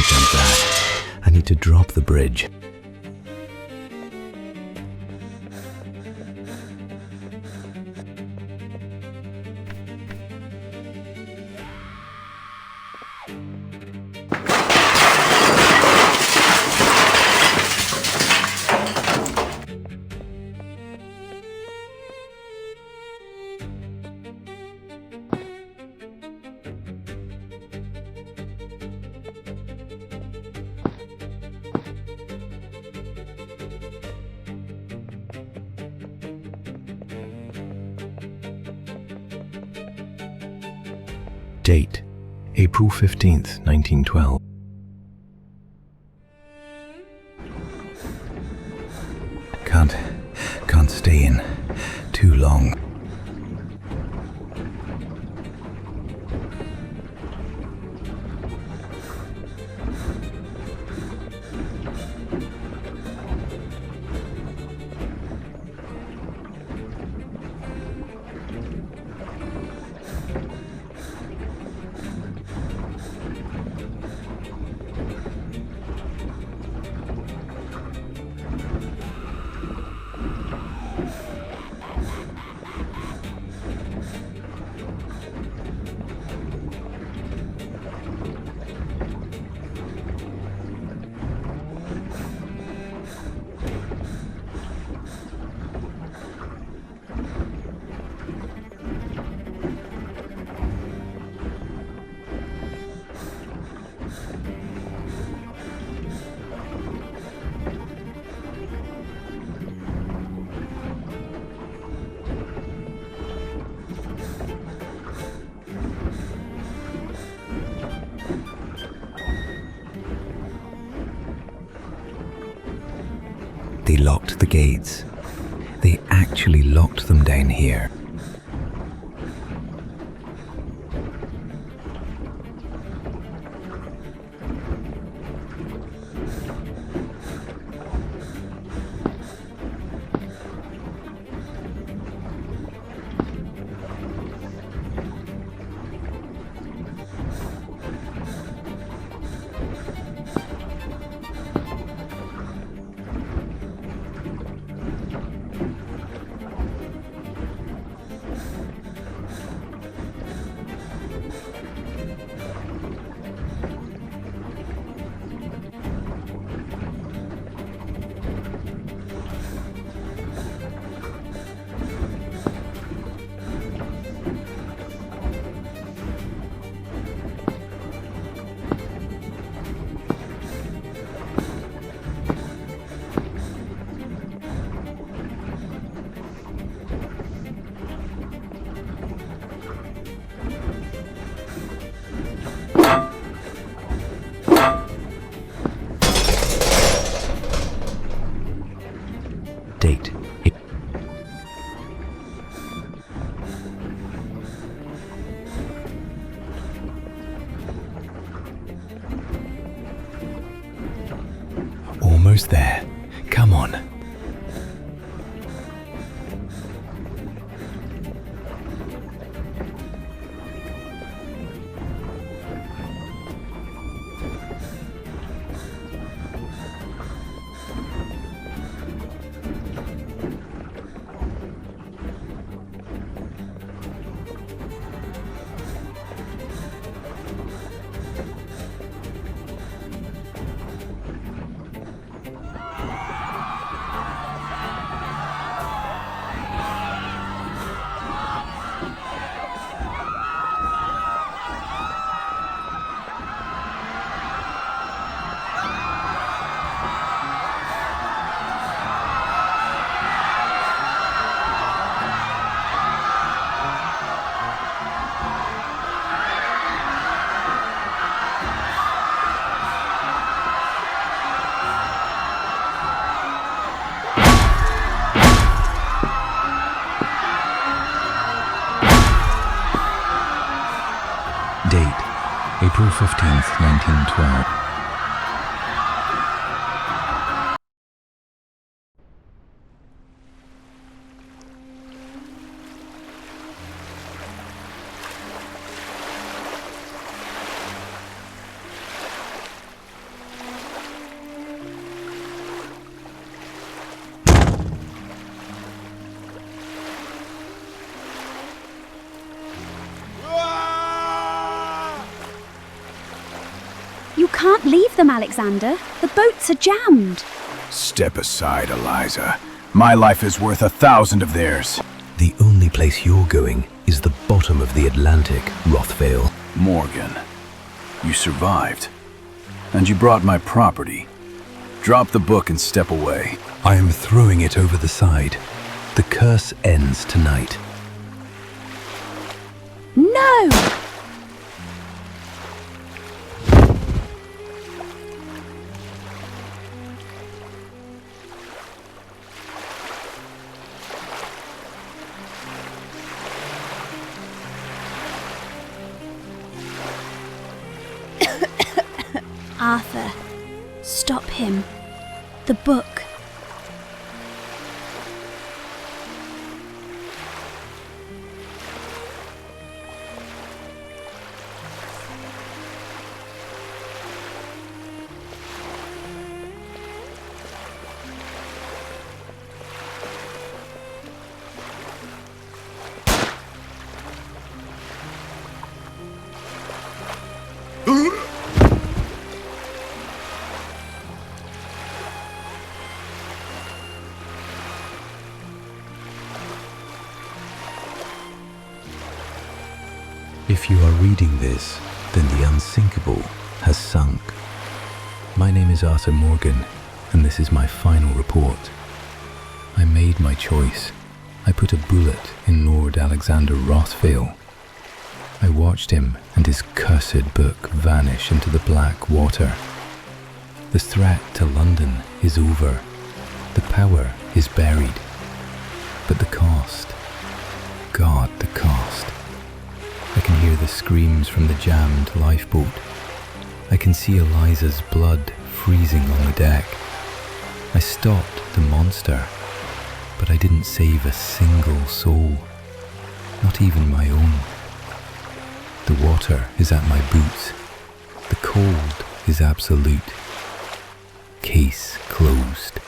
Jump that. I need to drop the bridge. Date, April 15th, 1912. Can't stay in too long. They locked the gates. They actually locked them down here. Date. Almost there. Come on. Date, April 15th, 1912. You can't leave them, Alexander. The boats are jammed. Step aside, Eliza. My life is worth 1,000 of theirs. The only place you're going is the bottom of the Atlantic, Rothvale. Morgan, you survived. And you brought my property. Drop the book and step away. I am throwing it over the side. The curse ends tonight. No! Arthur, stop him. The book. If you are reading this, then the unsinkable has sunk. My name is Arthur Morgan, and this is my final report. I made my choice. I put a bullet in Lord Alexander Rothvale. I watched him and his cursed book vanish into the black water. The threat to London is over. The power is buried. But the cost, God, the cost. I can hear the screams from the jammed lifeboat. I can see Eliza's blood freezing on the deck. I stopped the monster, but I didn't save a single soul, not even my own. The water is at my boots. The cold is absolute. Case closed.